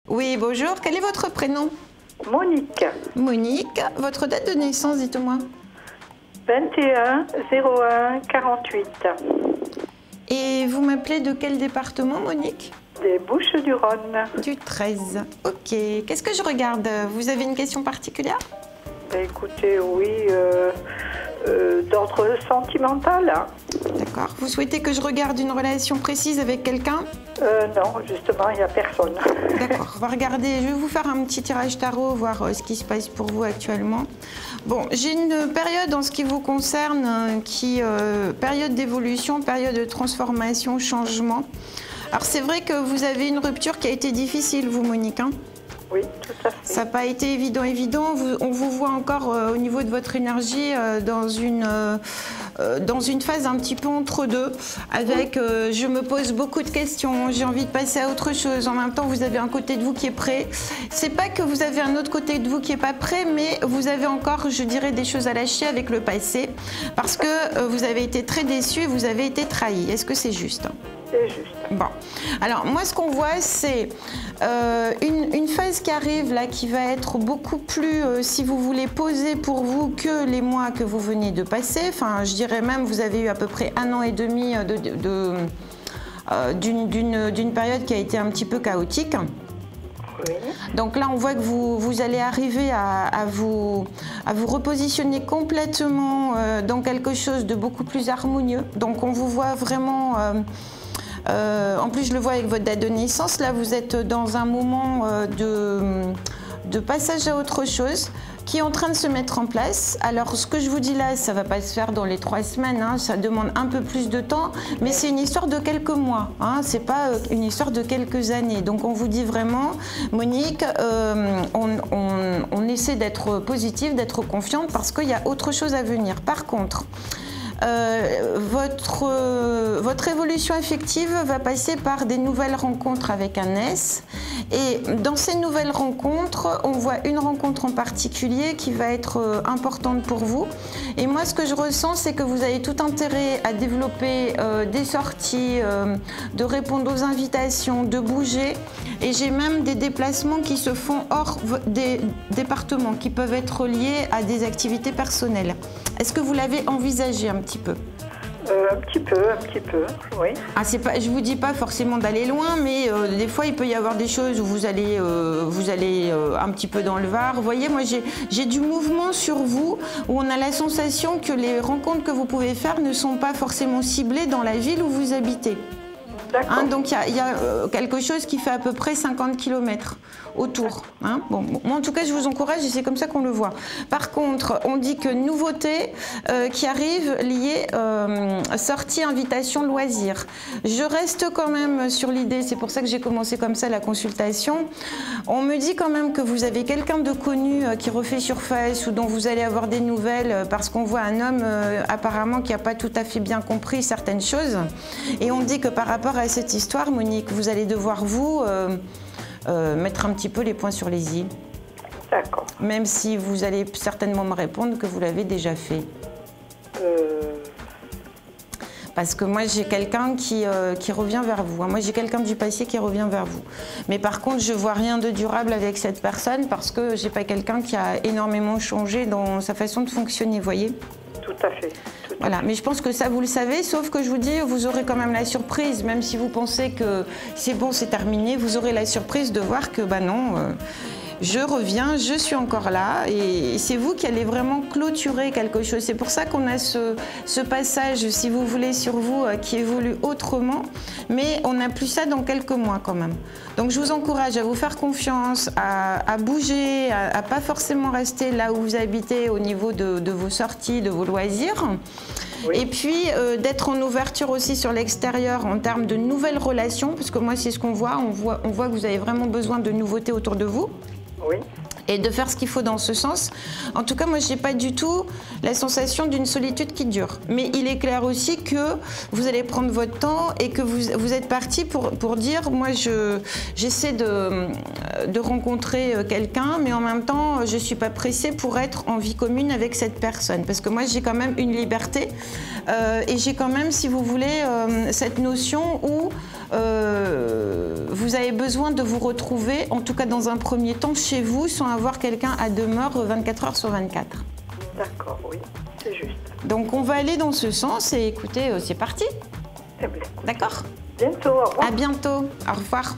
Oui, bonjour. Quel est votre prénom? Monique. Monique. Votre date de naissance, dites-moi. 21 01 48. Et vous m'appelez de quel département, Monique? Des Bouches-du-Rhône. Du 13. Ok. Qu'est-ce que je regarde? Vous avez une question particulière? Ben, écoutez, oui, d'ordre sentimental. Hein. D'accord. Vous souhaitez que je regarde une relation précise avec quelqu'un? Non, justement, il n'y a personne. D'accord. On va regarder. Je vais vous faire un petit tirage tarot, voir ce qui se passe pour vous actuellement. Bon, j'ai une période en ce qui vous concerne, période d'évolution, période de transformation, changement. Alors c'est vrai que vous avez une rupture qui a été difficile, vous, Monique, hein? Oui, tout à fait. Ça n'a pas été évident. On vous voit encore au niveau de votre énergie dans une phase un petit peu entre deux, avec je me pose beaucoup de questions, j'ai envie de passer à autre chose. En même temps, vous avez un côté de vous qui est prêt. C'est pas que vous avez un autre côté de vous qui n'est pas prêt, mais vous avez encore, je dirais, des choses à lâcher avec le passé, parce que vous avez été très déçu et vous avez été trahi. Est-ce que c'est juste? C'est juste. Bon, alors moi ce qu'on voit c'est une phase qui arrive là qui va être beaucoup plus, si vous voulez, posée pour vous que les mois que vous venez de passer. Enfin, je dirais même vous avez eu à peu près 1 an et demi d'une période qui a été un petit peu chaotique. Oui. Donc là, on voit que vous allez arriver à vous repositionner complètement dans quelque chose de beaucoup plus harmonieux. Donc on vous voit vraiment... en plus, je le vois avec votre date de naissance. Là, vous êtes dans un moment de passage à autre chose qui est en train de se mettre en place. Alors, ce que je vous dis là, ça ne va pas se faire dans les 3 semaines. Hein, ça demande un peu plus de temps, mais c'est une histoire de quelques mois. Hein, ce n'est pas une histoire de quelques années. Donc, on vous dit vraiment, Monique, on essaie d'être positive, d'être confiante parce qu'il y a autre chose à venir. Par contre, votre évolution affective va passer par des nouvelles rencontres avec un S. Et dans ces nouvelles rencontres, on voit une rencontre en particulier qui va être importante pour vous. Et moi, ce que je ressens, c'est que vous avez tout intérêt à développer des sorties, de répondre aux invitations, de bouger. Et j'ai même des déplacements qui se font hors des départements, qui peuvent être liés à des activités personnelles. Est-ce que vous l'avez envisagé un petit peu? Un petit peu, oui. Ah, c'est pas, je vous dis pas forcément d'aller loin, mais des fois il peut y avoir des choses où vous allez un petit peu dans le Var. Vous voyez, moi j'ai du mouvement sur vous où on a la sensation que les rencontres que vous pouvez faire ne sont pas forcément ciblées dans la ville où vous habitez. Hein, donc il y a quelque chose qui fait à peu près 50 km autour. Hein. Bon, moi en tout cas je vous encourage et c'est comme ça qu'on le voit. Par contre, on dit que nouveauté qui arrive liée sortie, invitation, loisir. Je reste quand même sur l'idée, c'est pour ça que j'ai commencé comme ça la consultation. On me dit quand même que vous avez quelqu'un de connu qui refait surface ou dont vous allez avoir des nouvelles parce qu'on voit un homme apparemment qui n'a pas tout à fait bien compris certaines choses. Et on dit que par rapport à cette histoire, Monique, vous allez devoir vous mettre un petit peu les points sur les i. D'accord. Même si vous allez certainement me répondre que vous l'avez déjà fait. Parce que moi, j'ai quelqu'un qui revient vers vous. Moi, j'ai quelqu'un du passé qui revient vers vous. Mais par contre, je ne vois rien de durable avec cette personne parce que je n'ai pas quelqu'un qui a énormément changé dans sa façon de fonctionner, vous voyez ? Tout à fait. Voilà, mais je pense que ça, vous le savez, sauf que je vous dis, vous aurez quand même la surprise, même si vous pensez que c'est bon, c'est terminé, vous aurez la surprise de voir que, bah non, je reviens, je suis encore là, et c'est vous qui allez vraiment clôturer quelque chose. C'est pour ça qu'on a ce passage, si vous voulez, sur vous, qui évolue autrement, mais on n'a plus ça dans quelques mois quand même. Donc je vous encourage à vous faire confiance, à bouger, à pas forcément rester là où vous habitez au niveau de vos sorties, de vos loisirs. Oui. Et puis d'être en ouverture aussi sur l'extérieur en termes de nouvelles relations, parce que moi c'est ce qu'on voit, on voit que vous avez vraiment besoin de nouveautés autour de vous. Oui. Et de faire ce qu'il faut dans ce sens. En tout cas, moi, je n'ai pas du tout la sensation d'une solitude qui dure. Mais il est clair aussi que vous allez prendre votre temps et que vous êtes parti pour dire, moi, j'essaie de rencontrer quelqu'un, mais en même temps, je ne suis pas pressée pour être en vie commune avec cette personne. Parce que moi, j'ai quand même une liberté et j'ai quand même, si vous voulez, cette notion où vous avez besoin de vous retrouver, en tout cas dans un premier temps, chez vous, sans avoir quelqu'un à demeure 24 heures sur 24. D'accord, oui, c'est juste. Donc on va aller dans ce sens et écoutez, c'est parti. Eh bien, D'accord? bientôt, au revoir. À bientôt. Au revoir.